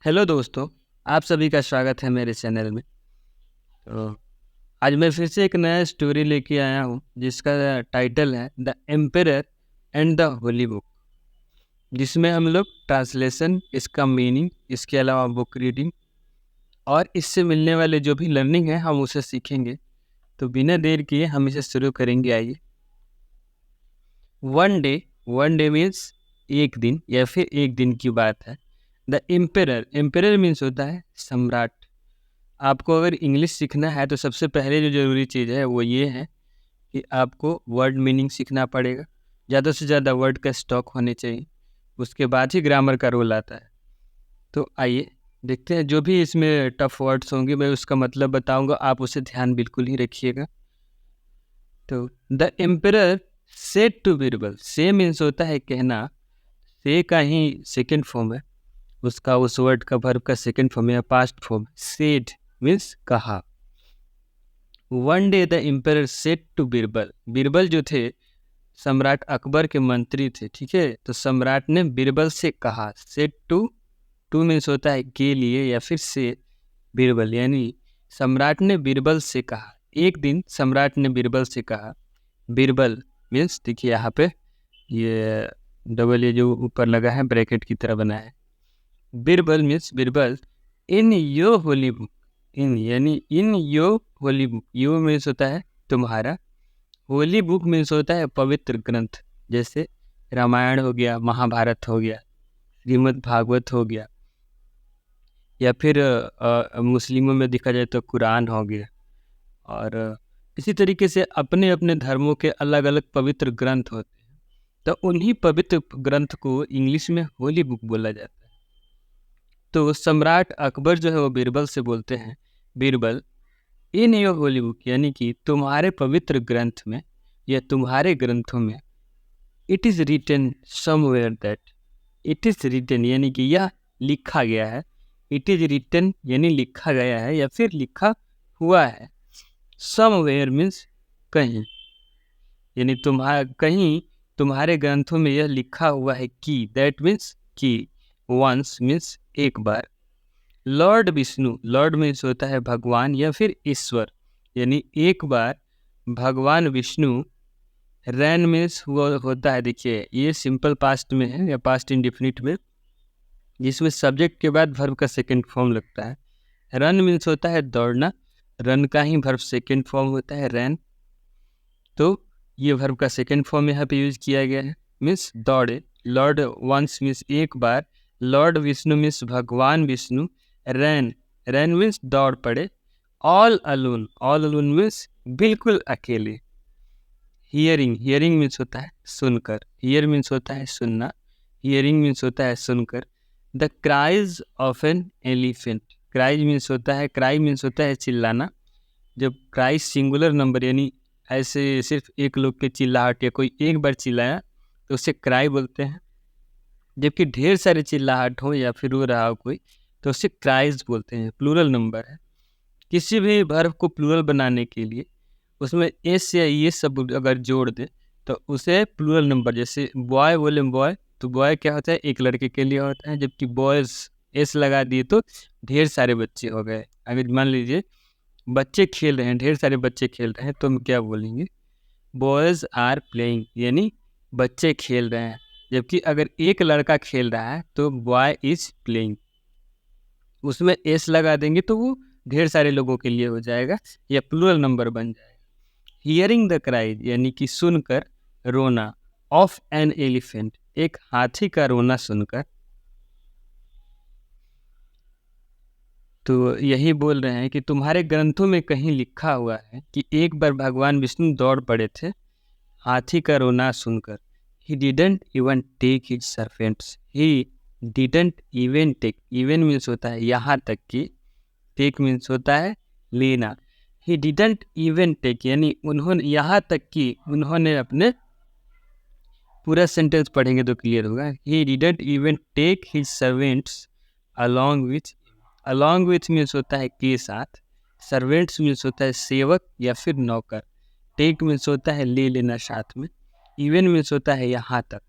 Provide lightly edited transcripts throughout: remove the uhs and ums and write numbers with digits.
Hello दोस्तों, आप सभी का स्वागत है मेरे चैनल में। तो आज मैं फिर से एक नया स्टोरी लेके आया हूँ जिसका टाइटल है the emperor and the Holi book, जिसमें हम लोग ट्रांसलेशन, इसका मीनिंग, इसके अलावा बुक रीडिंग और इससे मिलने वाले जो भी लर्निंग है हम उसे सीखेंगे। तो बिना देर किए हम इसे शुरू करेंगे। आइए। वन डे मीन्स एक दिन या फिर एक दिन की बात है। द एम्परर मीन्स होता है सम्राट। आपको अगर इंग्लिश सीखना है तो सबसे पहले जो ज़रूरी चीज़ है वो ये है कि आपको वर्ड मीनिंग सीखना पड़ेगा। ज़्यादा से ज़्यादा वर्ड का स्टॉक होने चाहिए, उसके बाद ही ग्रामर का रोल आता है। तो आइए देखते हैं। जो भी इसमें टफ वर्ड्स होंगे मैं उसका मतलब बताऊंगा, आप उसे ध्यान बिल्कुल ही रखिएगा। तो the emperor said to Birbal, said means होता है कहना, से का ही सेकेंड फॉर्म है, उसका उस वर्ड का वर्ब का सेकेंड फॉर्म है पास्ट फॉर्म। सेड मीन्स कहा। One day the emperor said to Birbal, Birbal जो थे सम्राट अकबर के मंत्री थे, ठीक है। तो सम्राट ने बीरबल से कहा। सेड टू मीन्स होता है के लिए या फिर से बीरबल, यानी सम्राट ने बीरबल से कहा। एक दिन सम्राट ने बीरबल से कहा। बीरबल मीन्स देखिए यहाँ पे ये डबल ये जो ऊपर लगा है ब्रैकेट की तरह बना है। बीरबल मीन्स बीरबल इन यो होली बुक, इन यानी इन यो होली बुक, यो मीन्स होता है तुम्हारा, होली बुक मीन्स होता है पवित्र ग्रंथ। जैसे रामायण हो गया, महाभारत हो गया, श्रीमद् भागवत हो गया, या फिर मुस्लिमों में देखा जाए तो कुरान हो गया। और इसी तरीके से अपने अपने धर्मों के अलग अलग पवित्र ग्रंथ होते हैं। तो उन्हीं पवित्र ग्रंथ को इंग्लिश में होली बुक बोला जाता है। तो सम्राट अकबर जो है वो बीरबल से बोलते हैं, Birbal in your Holi book, यानी कि तुम्हारे पवित्र ग्रंथ में या तुम्हारे ग्रंथों में, it is written somewhere that, it is written यानी कि यह लिखा गया है, इट इज़ रिटन यानी लिखा गया है या फिर लिखा हुआ है। समवेयर मीन्स कहीं, यानी कहीं तुम्हारे ग्रंथों में यह लिखा हुआ है कि, दैट मीन्स कि, वंस मीन्स एक बार, लॉर्ड विष्णु, लॉर्ड मीन्स होता है भगवान या फिर ईश्वर, यानी एक बार भगवान विष्णु, रैन मीन्स हुआ होता है, देखिए ये सिंपल पास्ट में है या पास्ट इंडिफिनिट में, जिसमें सब्जेक्ट के बाद वर्ब का सेकंड फॉर्म लगता है। रन मीन्स होता है दौड़ना, रन का ही वर्ब सेकंड फॉर्म होता है रैन। तो ये वर्ब का सेकंड फॉर्म यहाँ पे यूज किया गया है, मीन्स दौड़े। लॉर्ड वंस मीन्स एक बार, लॉर्ड विष्णु मीन्स भगवान विष्णु, रैन, रैन मीन्स दौड़ पड़े, all alone, all alone means बिल्कुल अकेले। हियरिंग, हियरिंग मीन्स होता है सुनकर, हियर मीन्स होता है सुनना, हियरिंग मीन्स होता है सुनकर। The cries of an elephant, cries means होता है, क्राई मीन्स होता है चिल्लाना। जब क्राई सिंगुलर नंबर यानी ऐसे सिर्फ एक लोग के चिल्लाहट या कोई एक बार चिल्लाया तो उसे क्राई बोलते हैं। जबकि ढेर सारे चिल्लाहट हो या फिर रो रहा हो कोई तो उसे क्राइज बोलते हैं, प्लूरल नंबर है। किसी भी वर्ब को प्लूरल बनाने के लिए उसमें एस या ये सब अगर जोड़ दे तो उसे प्लूरल नंबर, जैसे बॉय बोले बॉय तो बॉय क्या होता है, एक लड़के के लिए होता है, जबकि बॉयज एस लगा दिए तो ढेर सारे बच्चे हो गए। अगर मान लीजिए बच्चे खेल रहे हैं, ढेर सारे बच्चे खेल रहे हैं, तो हम क्या बोलेंगे, बॉयज आर प्लेइंग, यानी बच्चे खेल रहे हैं। जबकि अगर एक लड़का खेल रहा है तो बॉय इज प्लेइंग, उसमें एस लगा देंगे तो वो ढेर सारे लोगों के लिए हो जाएगा या प्लूरल नंबर बन जाएगा। हियरिंग द क्राइज यानी कि सुनकर, रोना, ऑफ एन एलिफेंट, एक हाथी का रोना सुनकर। तो यही बोल रहे हैं कि तुम्हारे ग्रंथों में कहीं लिखा हुआ है कि एक बार भगवान विष्णु दौड़ पड़े थे हाथी का रोना सुनकर। He didn't even take his servants, he didn't even take, even means होता है यहाँ तक कि, टेक मीन्स होता है लेना। ही डिडंट इवन टेक यानी उन्होंने, यहाँ तक कि उन्होंने अपने, पूरा सेंटेंस पढ़ेंगे तो क्लियर होगा। He didn't even take his servants along with, along with means होता है के साथ, सर्वेंट्स मीन्स होता है सेवक या फिर नौकर, टेक मीन्स होता है ले लेना साथ में, इवन मीन्स होता है यहाँ तक।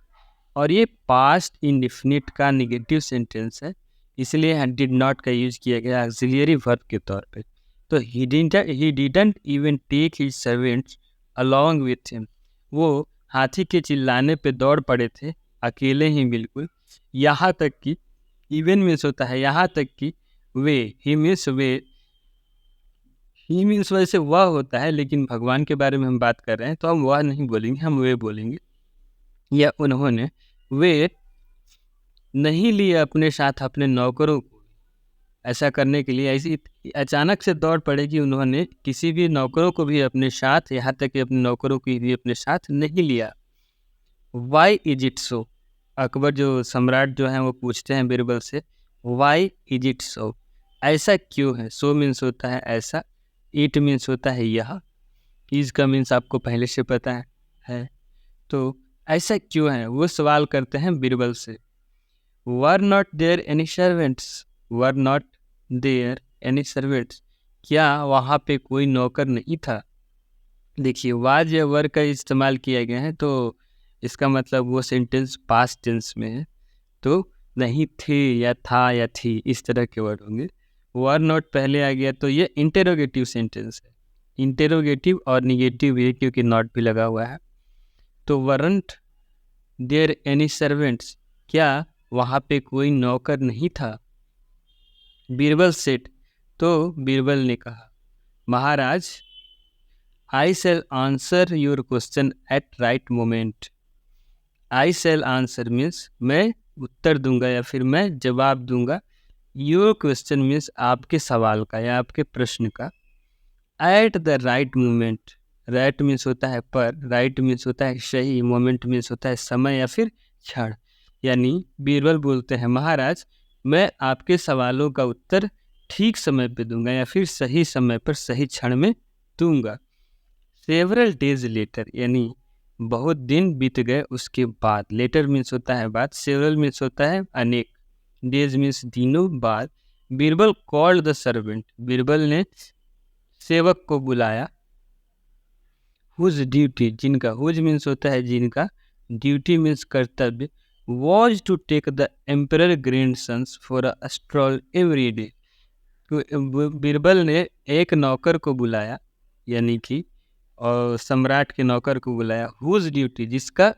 और ये पास्ट इंडिफिनिट का नेगेटिव सेंटेंस है इसलिए यहाँ डिड नॉट का यूज किया गया ऑक्सिलियरी वर्ब के तौर पे। तो he didn't even take his servants along with him, वो हाथी के चिल्लाने पे दौड़ पड़े थे अकेले ही बिल्कुल। यहाँ तक कि इवन मीन्स होता है यहाँ तक कि वे, ही मीन्स वैसे वह होता है, लेकिन भगवान के बारे में हम बात कर रहे हैं तो हम वह नहीं बोलेंगे, हम वे बोलेंगे। या उन्होंने, वे नहीं लिए अपने साथ अपने नौकरों को। ऐसा करने के लिए ऐसी अचानक से दौड़ पड़े कि उन्होंने किसी भी नौकरों को भी अपने साथ, यहाँ तक कि अपने नौकरों को भी अपने साथ नहीं लिया। Why is it so, Akbar जो सम्राट जो हैं वो पूछते हैं बीरबल से, वाई इज इट सो, ऐसा क्यों है। सो मीन्स होता है ऐसा, इट मीन्स होता है यह, इज का मीन्स आपको पहले से पता है। तो ऐसा क्यों है, वो सवाल करते हैं बीरबल से। Were not there any servants, were not there any servants, क्या वहाँ पे कोई नौकर नहीं था। देखिए वाज या वर का इस्तेमाल किया गया है तो इसका मतलब वो सेंटेंस पास्ट टेंस में है, तो नहीं थे या था या थी इस तरह के वर्ड होंगे। वर नॉट पहले आ गया तो ये इंटेरोगेटिव सेंटेंस है, इंटेरोगेटिव और निगेटिव भी है क्योंकि नॉट भी लगा हुआ है। तो वरंट देयर एनी सर्वेंट्स, क्या वहाँ पे कोई नौकर नहीं था। बीरबल सेठ, तो बीरबल ने कहा, महाराज I shall answer your question at right moment. I shall answer means मैं उत्तर दूंगा या फिर मैं जवाब दूंगा, योर क्वेश्चन मीन्स आपके सवाल का या आपके प्रश्न का, at the right moment. Right means होता है पर, राइट मीन्स होता है सही, मोमेंट मीन्स होता है समय या फिर क्षण। यानी बीरबल बोलते हैं, महाराज मैं आपके सवालों का उत्तर ठीक समय पे दूंगा या फिर सही समय पर सही क्षण में दूंगा। सेवरल डेज लेटर, यानी बहुत दिन बीत गए उसके बाद। लेटर मीन्स होता है बाद, सेवरल मीन्स होता है अनेक, डेज मीन्स दिनों बाद। Birbal called the servant, Birbal ने सेवक को बुलाया। हुज ड्यूटी, जिनका, हुज मीन्स होता है जिनका, ड्यूटी मीन्स कर्तव्य, was to take the emperor grandsons for a stroll every day. Birbal ने एक नौकर को बुलाया, यानी कि और सम्राट के नौकर को बुलाया, हुज ड्यूटी जिसका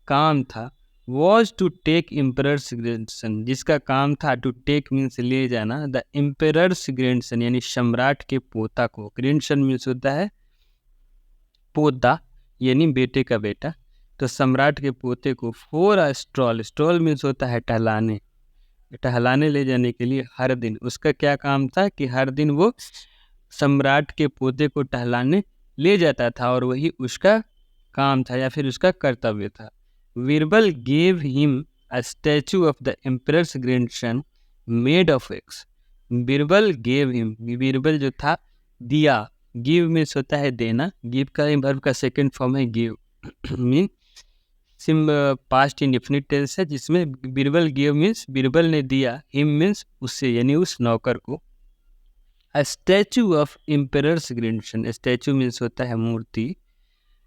काम था, was to take emperor's grandson जिसका काम था, टू टेक मीन्स ले जाना, द एम्परर्स ग्रैंडसन यानी सम्राट के पोता को, ग्रैंडसन मीन्स होता है पोता यानी बेटे का बेटा, तो सम्राट के पोते को for a stroll, stroll means होता है टहलाने, टहलाने ले जाने के लिए हर दिन। उसका क्या काम था कि हर दिन वो सम्राट के पोते को टहलाने ले जाता था और वही उसका काम था या फिर उसका कर्तव्य था। Birbal gave him a statue of the emperor's grandson made of x. Birbal gave him, Birbal जो था दिया, गिव मीन्स होता है देना, गिव का वर्ब का सेकंड फॉर्म है give mean simple past indefinite tense है, जिसमें बीरबल गिव मीन्स बीरबल ने दिया, हिम मीन्स उससे यानी उस नौकर को, a statue of emperor's grandson, statue means होता है मूर्ति,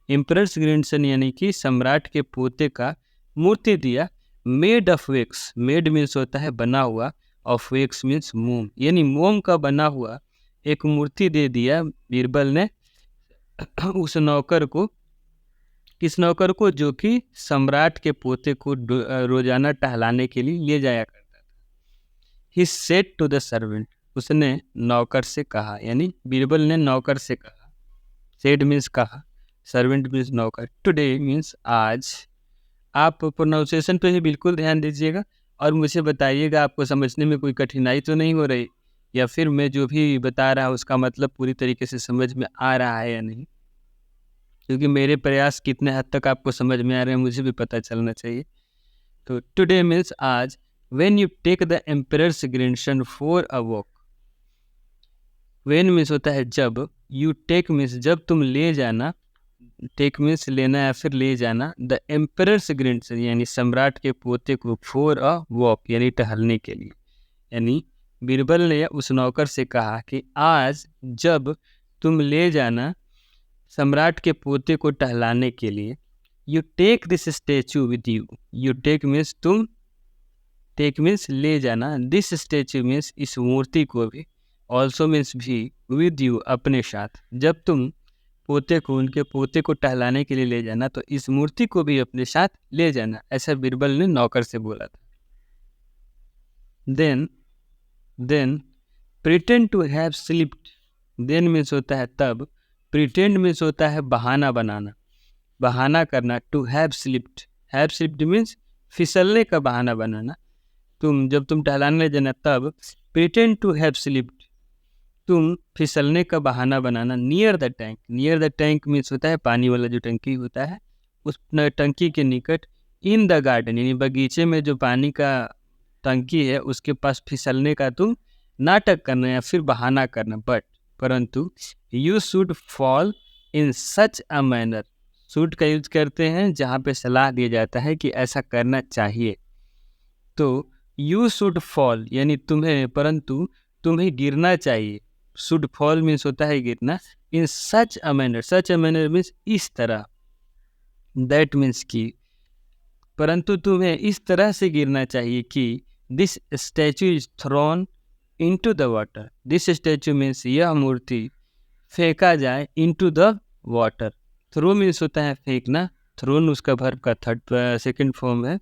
एम्परर्स ग्रैंडसन यानी कि सम्राट के पोते का मूर्ति दिया, made of wax, made means होता है बना हुआ, ऑफ वैक्स मीन्स मोम यानी मोम का बना हुआ एक मूर्ति दे दिया बीरबल ने उस नौकर को। किस नौकर को, जो कि सम्राट के पोते को रोजाना टहलाने के लिए ले जाया करता था। He said to the servant, उसने नौकर से कहा, यानी बीरबल ने नौकर से कहा, सेड मीन्स कहा, सर्वेंट मीन्स नौकर, टुडे मीन्स आज। आप प्रोनाउंसिएशन पे ही बिल्कुल ध्यान दीजिएगा और मुझे बताइएगा आपको समझने में कोई कठिनाई तो नहीं हो रही, या फिर मैं जो भी बता रहा हूँ उसका मतलब पूरी तरीके से समझ में आ रहा है या नहीं, क्योंकि मेरे प्रयास कितने हद तक आपको समझ में आ रहे हैं मुझे भी पता चलना चाहिए। तो टुडे मीन्स आज, when you take the emperor's grandson for a walk, when means होता है जब, यू टेक मीन्स जब तुम ले जाना, टेक मीन्स लेना या फिर ले जाना, द एम्परर्स ग्रैंडसन यानी सम्राट के पोते को, फॉर अ वॉक यानी टहलने के लिए। यानी बीरबल ने उस नौकर से कहा कि आज जब तुम ले जाना सम्राट के पोते को टहलाने के लिए, you take this statue with you, you take means तुम टेक मीन्स ले जाना, दिस स्टैचू मीन्स इस मूर्ति को भी, ऑल्सो मीन्स भी, विद यू अपने साथ। जब तुम उनके पोते को टहलाने के लिए ले जाना तो इस मूर्ति को भी अपने साथ ले जाना, ऐसा बीरबल ने नौकर से बोला था। Then pretend to have slipped, then means होता है तब, प्रिटेंड मीन्स होता है बहाना बनाना, बहाना करना। टू हैव स्लिप्ड मीन्स फिसलने का बहाना बनाना। जब तुम टहलाने ले जाना तब प्रिटेंड टू हैव स्लिप्ड, तुम फिसलने का बहाना बनाना। नियर द टैंक मीन्स होता है पानी वाला जो टंकी होता है, उस टंकी के निकट। इन द गार्डन यानी बगीचे में जो पानी का टंकी है उसके पास फिसलने का तुम नाटक करना या फिर बहाना करना। परंतु you should fall in such a manner, should का यूज करते हैं जहाँ पे सलाह दिया जाता है कि ऐसा करना चाहिए। तो यू शुड फॉल यानी परंतु तुम्हें गिरना चाहिए। शुड फॉल मीन्स होता है गिरना। इन सच अ मैनर मीन्स इस तरह। दैट मीन्स की, परंतु तुम्हें इस तरह से गिरना चाहिए कि this statue is thrown into the water. This statue means यह मूर्ति फेंका जाए into the water. Throw means होता है फेंकना, थ्रोन उसका वर्ब का सेकंड फॉर्म है,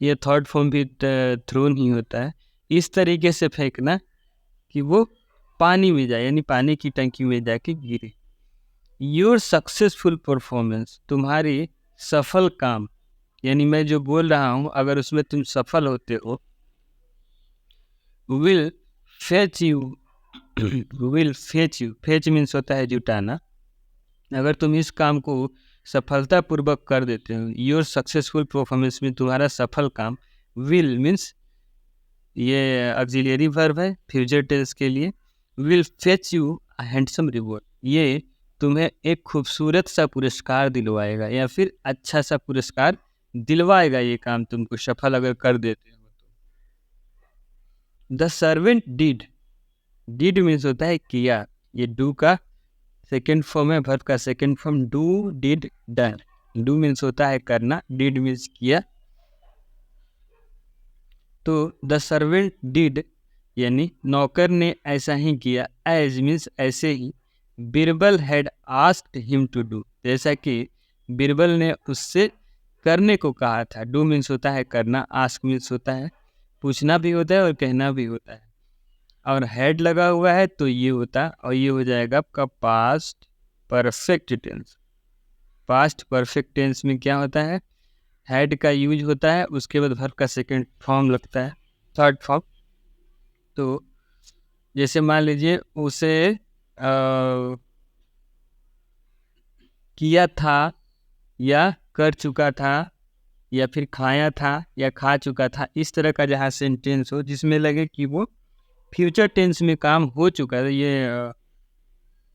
ये थर्ड फॉर्म भी थ्रोन ही होता है। इस तरीके से फेंकना कि वो पानी में जाए यानी पानी की टंकी में जाके गिरे। योर सक्सेसफुल परफॉर्मेंस, तुम्हारी सफल काम, यानी मैं जो बोल रहा हूँ अगर उसमें तुम सफल होते हो, will fetch you fetch means होता है जुटाना। अगर तुम इस काम को सफलतापूर्वक कर देते हो, योर सक्सेसफुल परफॉर्मेंस में तुम्हारा सफल काम, विल मीन्स ये ऑक्सिलियरी वर्ब है फ्यूचर टेंस के लिए। Will fetch you a handsome reward, ये तुम्हें एक खूबसूरत सा पुरस्कार दिलवाएगा या फिर अच्छा सा पुरस्कार दिलवाएगा ये काम तुमको सफल अगर कर देते हो तो। द सर्वेंट डिड मीन्स होता है किया, ये डू का सेकेंड फॉर्म है, वर्ब का second form do did done. Do means होता है करना, डिड मीन्स किया। तो द सर्वेंट डिड यानी नौकर ने ऐसा ही किया, एज मीन्स ऐसे ही, Birbal had asked him to do, जैसा कि बीरबल ने उससे करने को कहा था। डू मीन्स होता है करना, आस्क मीन्स होता है पूछना भी होता है और कहना भी होता है, और हेड लगा हुआ है तो ये होता, और ये हो जाएगा आपका past perfect tense. Past perfect tense में क्या होता है, हेड का यूज होता है, उसके बाद वर्ब का सेकंड फॉर्म लगता है, थर्ड फॉर्म। तो जैसे मान लीजिए उसे किया था या कर चुका था या फिर खाया था या खा चुका था, इस तरह का जहाँ सेंटेंस हो जिसमें लगे कि वो फ्यूचर टेंस में काम हो चुका है, ये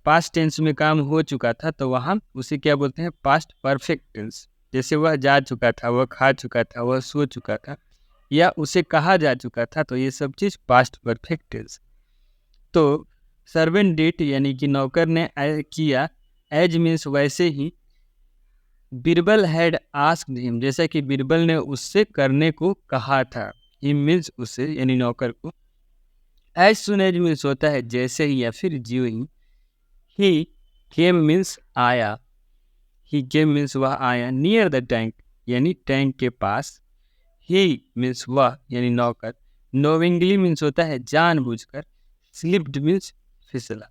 पास्ट टेंस में काम हो चुका था, तो वहाँ उसे क्या बोलते हैं, पास्ट परफेक्ट टेंस। जैसे वह जा चुका था, वह खा चुका था, वह सो चुका था, या उसे कहा जा चुका था, तो ये सब चीज़ पास्ट परफेक्ट टेंस। तो सर्वेंट डिड यानी कि नौकर ने किया, एज मीन्स वैसे ही, बीरबल हैड आस्क्ड हिम जैसा कि बीरबल ने उससे करने को कहा था, हिम मीन्स उसे यानी नौकर को। एज सुन एज मीन्स होता है जैसे ही या फिर ज्यों ही। ही केम मीन्स आया, ही केम मीन्स वह आया। नियर द टैंक यानी टैंक के पास। ही मीन्स वह यानी नौकर। नोविंगली मीन्स होता है जानबूझकर। स्लिप्ड मीन्स फिसला।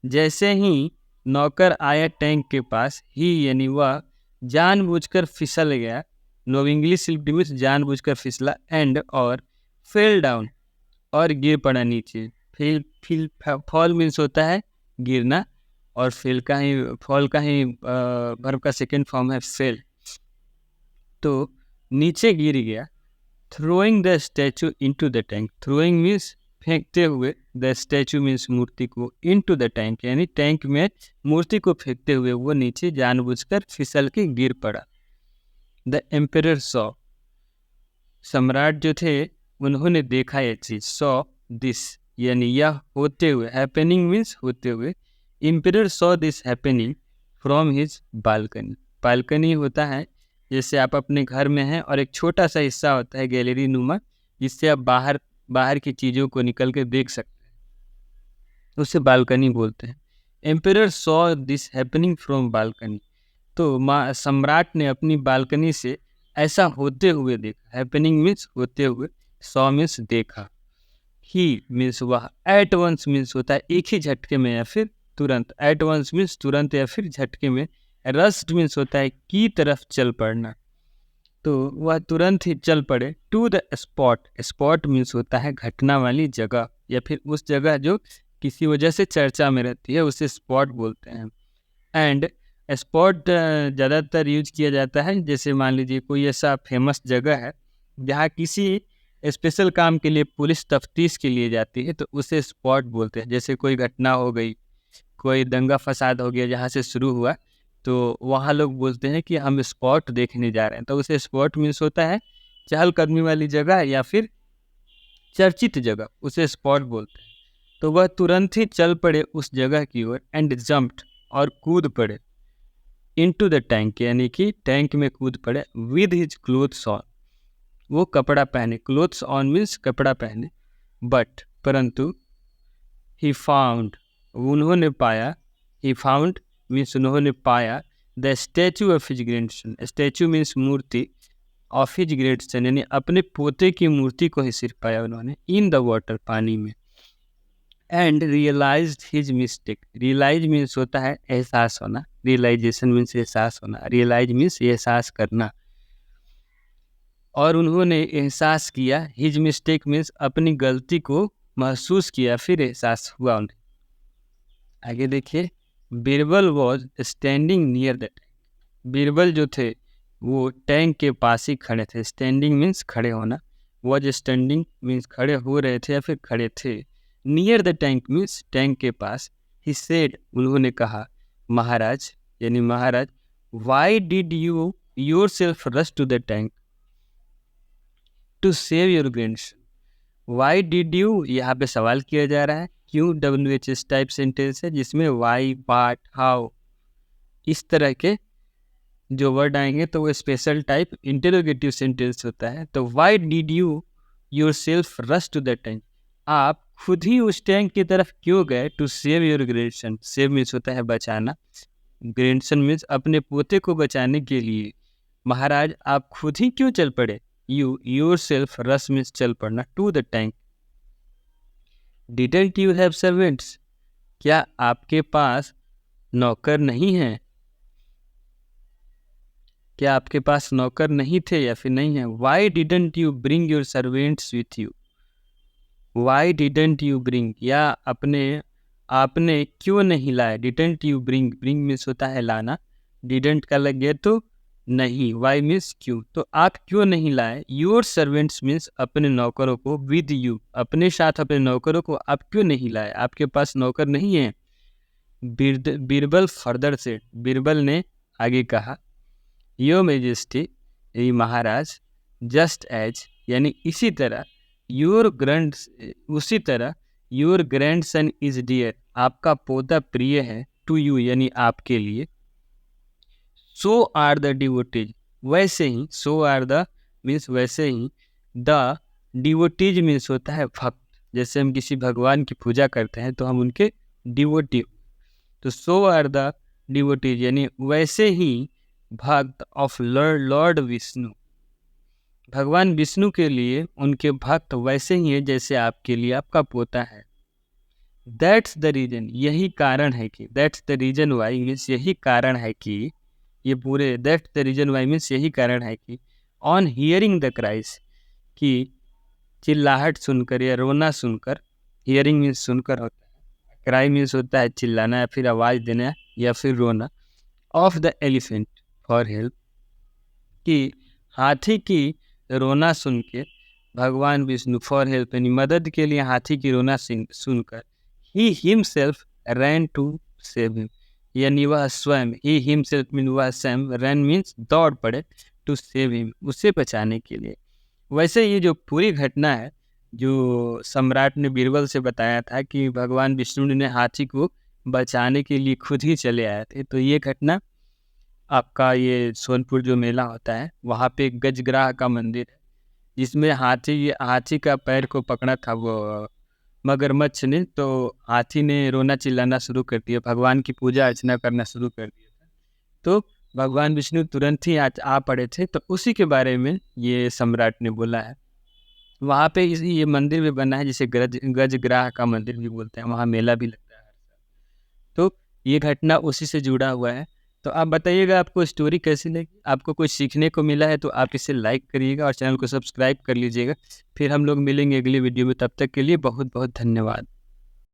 जैसे ही नौकर आया टैंक के पास, ही यानी वह जानबूझकर फिसल गया। नोविंगली स्लिप्ड मीन्स जानबूझकर फिसला। एंड और फेल डाउन और गिर पड़ा नीचे। फॉल मीन्स होता है गिरना, और फॉल का ही वर्ब का सेकंड फॉर्म है फेल, तो नीचे गिर गया। Throwing the statue into the tank, throwing means फेंकते हुए, द स्टैचू मीन्स मूर्ति को, इनटू द टैंक यानी टैंक में मूर्ति को फेंकते हुए वो नीचे जानबूझकर फिसल के गिर पड़ा। द एम्परर सॉ, सम्राट जो थे उन्होंने देखा ये चीज। सॉ दिस यानी यह होते हुए, हैपनिंग मीन्स होते हुए। Emperor saw this happening from his balcony. Balcony होता है जैसे आप अपने घर में हैं और एक छोटा सा हिस्सा होता है गैलरी नुमा, जिससे आप बाहर बाहर की चीज़ों को निकल के देख सकते हैं, उसे बालकनी बोलते हैं। Emperor saw this happening from balcony, तो सम्राट ने अपनी बालकनी से ऐसा होते हुए देखा। हैपनिंग मीन्स होते हुए, सॉ मीन्स देखा, ही मीन्स वह, एट वंस मीन्स होता है एक ही झटके में या फिर तुरंत, एट वंस मीन्स तुरंत या फिर झटके में, रस्ट मीन्स होता है की तरफ चल पड़ना, तो वह तुरंत ही चल पड़े। To the spot, spot means होता है घटना वाली जगह या फिर उस जगह जो किसी वजह से चर्चा में रहती है, उसे स्पॉट बोलते हैं। एंड स्पॉट ज़्यादातर यूज किया जाता है, जैसे मान लीजिए कोई ऐसा फेमस जगह है जहाँ किसी स्पेशल काम के लिए पुलिस तफ्तीश के लिए जाती है, तो उसे स्पॉट बोलते हैं। जैसे कोई घटना हो गई, कोई दंगा फसाद हो गया जहाँ से शुरू हुआ, तो वहाँ लोग बोलते हैं कि हम स्पॉट देखने जा रहे हैं, तो उसे स्पॉट मीन्स होता है चहलकदमी वाली जगह या फिर चर्चित जगह, उसे स्पॉट बोलते हैं। तो वह तुरंत ही चल पड़े उस जगह की ओर, एंड जम्प्ड, और कूद पड़े, इनटू द टैंक, यानी कि टैंक में कूद पड़े, विद हिज क्लोथ्स ऑन, वो कपड़ा पहने, क्लोथ्स ऑन मीन्स कपड़ा पहने, बट परंतु, ही फाउंड, उन्होंने पाया, ही फाउंड मीन्स उन्होंने पाया, the statue of his grandson, statue means मूर्ति, ऑफ हिज ग्रैंडसन यानी अपने पोते की मूर्ति को ही सिर्फ पाया उन्होंने, इन द वाटर, पानी में, and realised his mistake, realise means होता है एहसास होना, रियलाइजेशन मीन्स एहसास होना, रियलाइज मीन्स एहसास करना, और उन्होंने एहसास किया, हिज मिस्टेक मीन्स अपनी गलती को महसूस किया, फिर एहसास हुआ उन्हें। आगे देखिए, Birbal was standing near the tank, Birbal जो थे वो टैंक के पास ही खड़े थे, स्टैंडिंग मीन्स खड़े होना, वॉज स्टैंडिंग मीन्स खड़े हो रहे थे या फिर खड़े थे, near the tank means tank के पास, ही सेड, उन्होंने कहा, महाराज यानी Maharaj, why did you yourself rush to the tank to save your grandson, why did you, यहाँ पे सवाल किया जा रहा है, क्यों, WHS टाइप सेंटेंस है जिसमें वाई, वाट, हाउ, इस तरह के जो वर्ड आएंगे तो वो स्पेशल टाइप इंटेरोगेटिव सेंटेंस होता है। तो why did you yourself rush to the tank, आप खुद ही उस टैंक की तरफ क्यों गए, to save your grandson, save means होता है बचाना, ग्रैंडसन मीन्स अपने पोते को बचाने के लिए, महाराज आप खुद ही क्यों चल पड़े, you yourself rush means चल पड़ना, to the tank, didn't you have servants, क्या आपके पास नौकर नहीं है, क्या आपके पास नौकर नहीं थे या फिर नहीं है, Y didn't you bring your servants with you, Y didn't you bring, या आपने क्यों नहीं लाया, didn't you bring, bring means होता है लाना, डिडंट का लग गया तो नहीं, वाई मीन्स क्यों, तो आप क्यों नहीं लाए, योर सर्वेंट्स मीन्स अपने नौकरों को, विद यू अपने साथ अपने नौकरों को आप क्यों नहीं लाए, आपके पास नौकर नहीं है। बीरबल फर्दर से, बीरबल ने आगे कहा, योर मेजेस्टी, ये महाराज, जस्ट एज यानी इसी तरह, योर ग्रैंड, उसी तरह, योर ग्रैंडसन इज डियर, आपका पोता प्रिय है, टू यू यानी आपके लिए, सो आर द डिवोटीज, वैसे ही, सो आर द मीन्स वैसे ही, द डिवोटीज मीन्स होता है भक्त, जैसे हम किसी भगवान की पूजा करते हैं तो हम उनके डिवोटी, तो सो आर द डिवोटीज यानी वैसे ही भक्त ऑफ लॉर्ड विष्णु, भगवान विष्णु के लिए उनके भक्त वैसे ही है जैसे आपके लिए आपका पोता है। दैट्स द रीजन, यही कारण है कि, that's the reason why means यही कारण है कि, ये पूरे that's the reason why means यही कारण है कि, ऑन हियरिंग द क्राइस, कि चिल्लाहट सुनकर या रोना सुनकर, हियरिंग मीन्स सुनकर होता है, क्राई मीन्स होता है चिल्लाना या फिर आवाज़ देना या फिर रोना, of the elephant for help, कि हाथी की रोना सुन के भगवान विष्णु, फॉर हेल्प यानी मदद के लिए हाथी की रोना सुनकर, he himself ran to save him, यानी वह स्वयं, ही हिमसेल्फ मीन वह स्वयं, रैन मीन्स दौड़ पड़े, टू सेव हिम उसे बचाने के लिए। वैसे ये जो पूरी घटना है जो सम्राट ने बीरबल से बताया था कि भगवान विष्णु ने हाथी को बचाने के लिए खुद ही चले आए थे, तो ये घटना आपका ये सोनपुर जो मेला होता है वहाँ पे गजग्राह का मंदिर है, जिसमें हाथी का पैर को पकड़ा था वो मगरमच्छ ने, तो हाथी ने रोना चिल्लाना शुरू कर दिया, भगवान की पूजा अर्चना करना शुरू कर दिया था। तो भगवान विष्णु तुरंत ही आ पड़े थे, तो उसी के बारे में ये सम्राट ने बोला है। वहाँ पे ये मंदिर भी बना है जिसे गजग्राह का मंदिर भी बोलते हैं, वहाँ मेला भी लगता है हर साल। तो ये घटना उसी से जुड़ा हुआ है। तो आप बताइएगा आपको स्टोरी कैसी लगी, आपको कुछ सीखने को मिला है तो आप इसे लाइक करिएगा और चैनल को सब्सक्राइब कर लीजिएगा। फिर हम लोग मिलेंगे अगली वीडियो में, तब तक के लिए बहुत बहुत धन्यवाद।